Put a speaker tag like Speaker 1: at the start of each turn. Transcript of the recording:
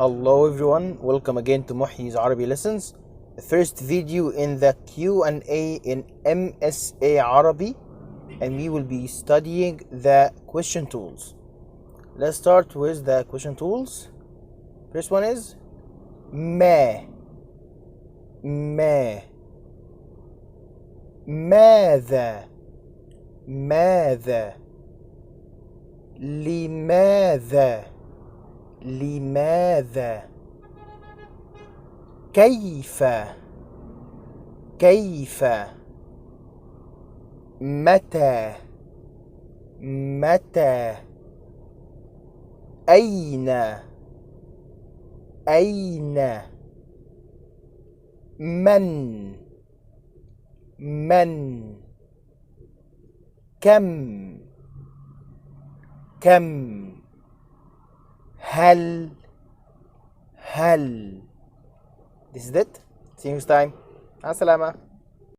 Speaker 1: Hello everyone, welcome again to Muhyi's Arabic lessons. The first video in the Q&A in MSA Arabic, and we will be studying the question tools. Let's start with the question tools. First one is ما ماذا لماذا كيف متى أين من كم هل This is it. See you next time. مع السلامة.